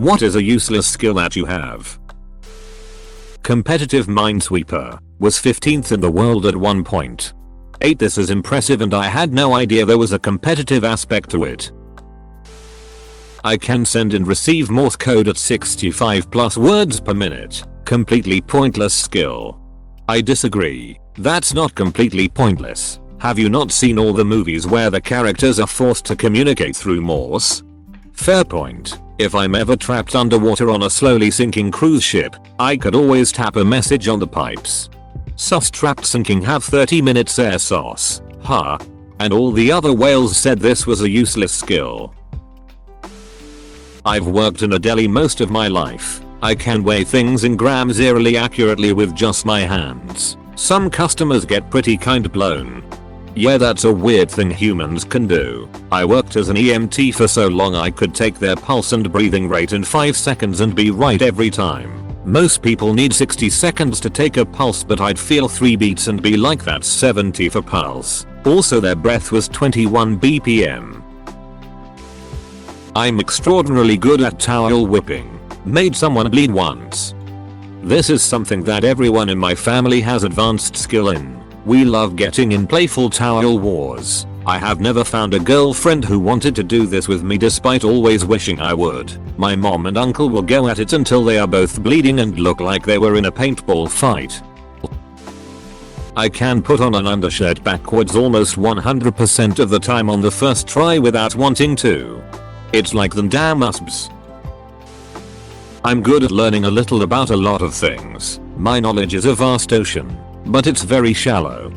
What is a useless skill that you have? Competitive minesweeper. Was 15th in the world at one point. 8. This is impressive and I had no idea there was a competitive aspect to it. I can send and receive Morse code at 65 plus words per minute. Completely pointless skill. I disagree. That's not completely pointless. Have you not seen all the movies where the characters are forced to communicate through Morse? Fair point. If I'm ever trapped underwater on a slowly sinking cruise ship, I could always tap a message on the pipes. Sus trapped sinking have 30 minutes air sauce. Huh. And all the other whales said this was a useless skill. I've worked in a deli most of my life. I can weigh things in grams eerily accurately with just my hands. Some customers get pretty kind blown. Yeah, that's a weird thing humans can do. I worked as an EMT for so long I could take their pulse and breathing rate in 5 seconds and be right every time. Most people need 60 seconds to take a pulse, but I'd feel 3 beats and be like that's 70 for pulse. Also their breath was 21 BPM. I'm extraordinarily good at towel whipping. Made someone bleed once. This is something that everyone in my family has advanced skill in. We love getting in playful towel wars. I have never found a girlfriend who wanted to do this with me despite always wishing I would. My mom and uncle will go at it until they are both bleeding and look like they were in a paintball fight. I can put on an undershirt backwards almost 100% of the time on the first try without wanting to. It's like them damn usps. I'm good at learning a little about a lot of things. My knowledge is a vast ocean, but it's very shallow.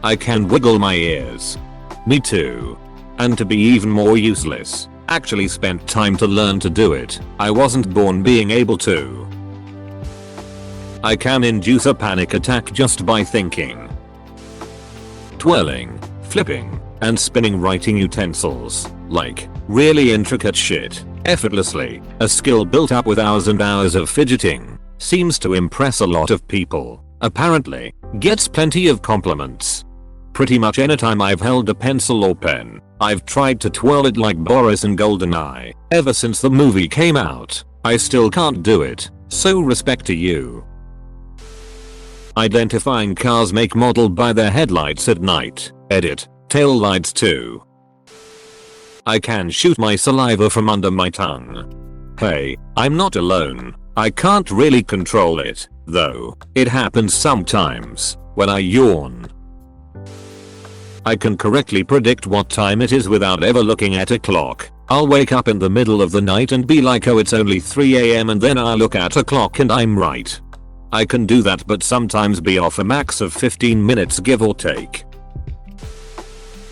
I can wiggle my ears. Me too. And to be even more useless, actually spent time to learn to do it. I wasn't born being able to. I can induce a panic attack just by thinking. Twirling, flipping, and spinning writing utensils. Like, really intricate shit, effortlessly. A skill built up with hours and hours of fidgeting. Seems to impress a lot of people. Apparently, gets plenty of compliments. Pretty much anytime I've held a pencil or pen, I've tried to twirl it like Boris in GoldenEye. Ever since the movie came out, I still can't do it, so respect to you. Identifying cars make model by their headlights at night. Edit. Tail lights too. I can shoot my saliva from under my tongue. Hey, I'm not alone. I can't really control it, though. It happens sometimes, when I yawn. I can correctly predict what time it is without ever looking at a clock. I'll wake up in the middle of the night and be like, oh, it's only 3 AM, and then I'll look at a clock and I'm right. I can do that, but sometimes be off a max of 15 minutes give or take.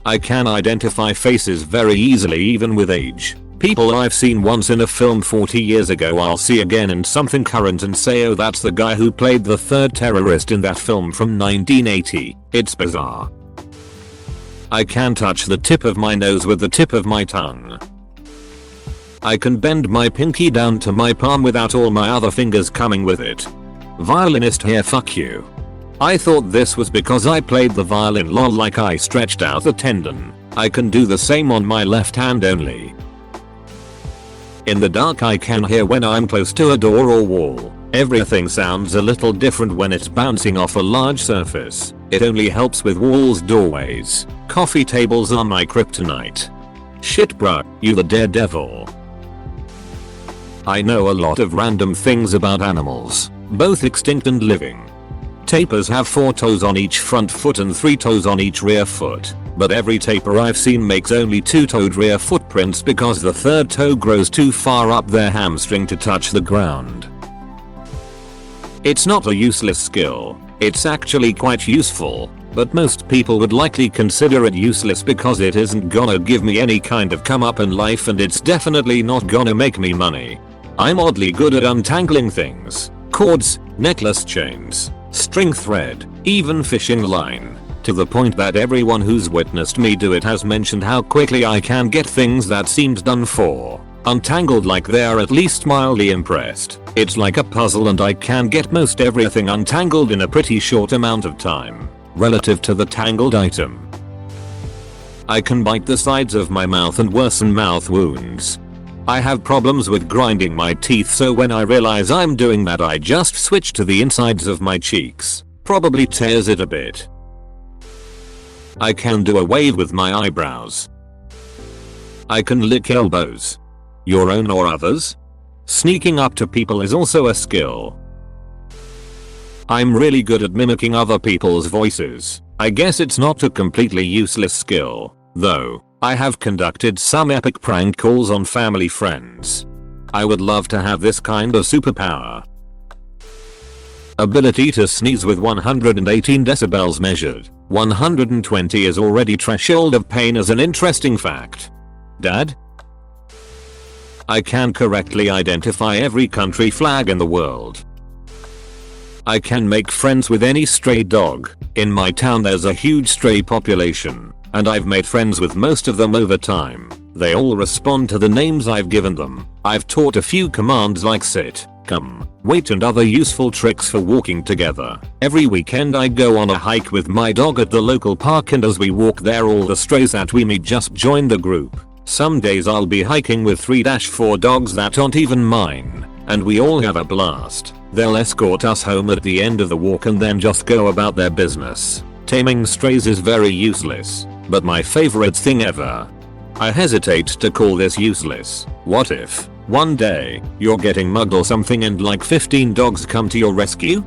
I can identify faces very easily even with age. People I've seen once in a film 40 years ago I'll see again in something current and say, oh, that's the guy who played the third terrorist in that film from 1980. It's bizarre. I can touch the tip of my nose with the tip of my tongue. I can bend my pinky down to my palm without all my other fingers coming with it. Violinist here, fuck you. I thought this was because I played the violin, lol, like I stretched out the tendon. I can do the same on my left hand only. In the dark I can hear when I'm close to a door or wall. Everything sounds a little different when it's bouncing off a large surface. It only helps with walls, doorways. Coffee tables are my kryptonite. Shit bruh, you the daredevil. I know a lot of random things about animals, both extinct and living. Tapirs have 4 toes on each front foot and 3 toes on each rear foot, but every tapir I've seen makes only 2-toed rear footprints because the 3rd toe grows too far up their hamstring to touch the ground. It's not a useless skill, it's actually quite useful, but most people would likely consider it useless because it isn't gonna give me any kind of come up in life and it's definitely not gonna make me money. I'm oddly good at untangling things, cords, necklace chains, string thread, even fishing line, to the point that everyone who's witnessed me do it has mentioned how quickly I can get things that seemed done for untangled, like they are at least mildly impressed. It's like a puzzle and I can get most everything untangled in a pretty short amount of time, relative to the tangled item. I can bite the sides of my mouth and worsen mouth wounds. I have problems with grinding my teeth, so when I realize I'm doing that I just switch to the insides of my cheeks. Probably tears it a bit. I can do a wave with my eyebrows. I can lick elbows. Your own or others? Sneaking up to people is also a skill. I'm really good at mimicking other people's voices. I guess it's not a completely useless skill, though. I have conducted some epic prank calls on family friends. I would love to have this kind of superpower. Ability to sneeze with 118 decibels measured. 120 is already threshold of pain as an interesting fact. Dad? I can correctly identify every country flag in the world. I can make friends with any stray dog. In my town there's a huge stray population, and I've made friends with most of them over time. They all respond to the names I've given them. I've taught a few commands like sit, come, wait, and other useful tricks for walking together. Every weekend I go on a hike with my dog at the local park, and as we walk there all the strays that we meet just join the group. Some days I'll be hiking with 3-4 dogs that aren't even mine, and we all have a blast. They'll escort us home at the end of the walk and then just go about their business. Taming strays is very useless, but my favorite thing ever. I hesitate to call this useless. What if, one day, you're getting mugged or something and like 15 dogs come to your rescue?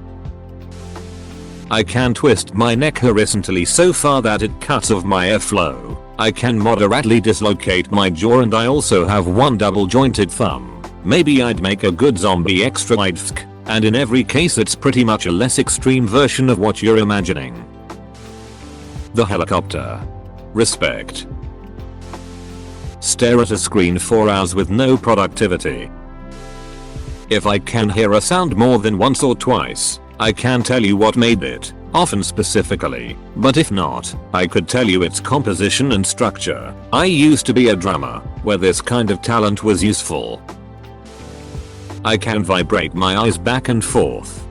I can twist my neck horizontally so far that it cuts off my airflow. I can moderately dislocate my jaw, and I also have one double jointed thumb. Maybe I'd make a good zombie extra wide sk, and in every case it's pretty much a less extreme version of what you're imagining. The helicopter. Respect. Stare at a screen for hours with no productivity. If I can hear a sound more than once or twice, I can tell you what made it, often specifically, but if not, I could tell you its composition and structure. I used to be a drummer, where this kind of talent was useful. I can vibrate my eyes back and forth.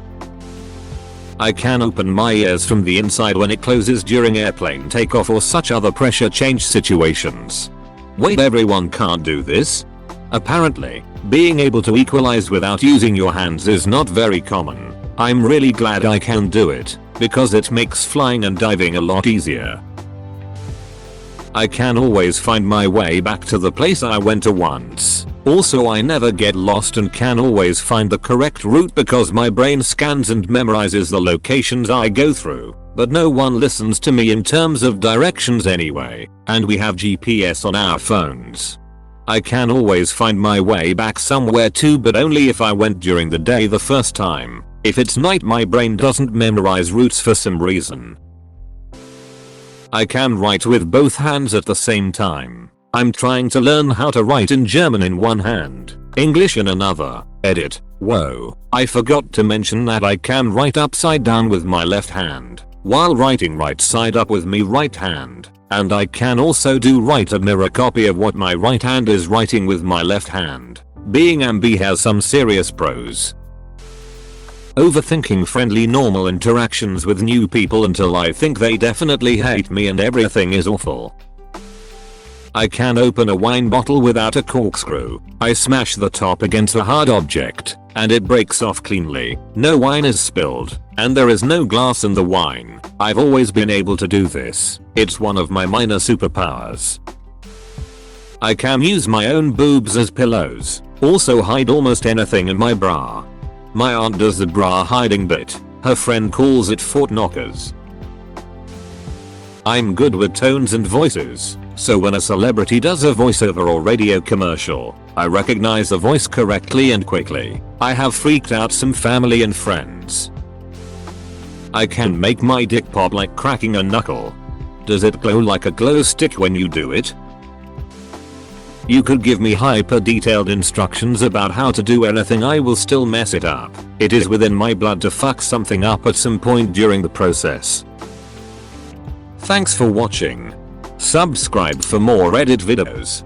I can open my ears from the inside when it closes during airplane takeoff or such other pressure change situations. Wait, everyone can't do this? Apparently, being able to equalize without using your hands is not very common. I'm really glad I can do it, because it makes flying and diving a lot easier. I can always find my way back to the place I went to once. Also, I never get lost and can always find the correct route because my brain scans and memorizes the locations I go through. But no one listens to me in terms of directions anyway, and we have GPS on our phones. I can always find my way back somewhere too, but only if I went during the day the first time. If it's night, my brain doesn't memorize routes for some reason. I can write with both hands at the same time. I'm trying to learn how to write in German in one hand, English in another. Edit. Whoa, I forgot to mention that I can write upside down with my left hand, while writing right side up with me right hand. And I can also do write a mirror copy of what my right hand is writing with my left hand. Being ambi has some serious pros. Overthinking friendly normal interactions with new people until I think they definitely hate me and everything is awful. I can open a wine bottle without a corkscrew. I smash the top against a hard object, and it breaks off cleanly. No wine is spilled, and there is no glass in the wine. I've always been able to do this. It's one of my minor superpowers. I can use my own boobs as pillows. Also hide almost anything in my bra. My aunt does the bra hiding bit. Her friend calls it Fort Knockers. I'm good with tones and voices, so when a celebrity does a voiceover or radio commercial, I recognize the voice correctly and quickly. I have freaked out some family and friends. I can make my dick pop like cracking a knuckle. Does it glow like a glow stick when you do it? You could give me hyper detailed instructions about how to do anything, I will still mess it up. It is within my blood to fuck something up at some point during the process. Thanks for watching. Subscribe for more Reddit videos.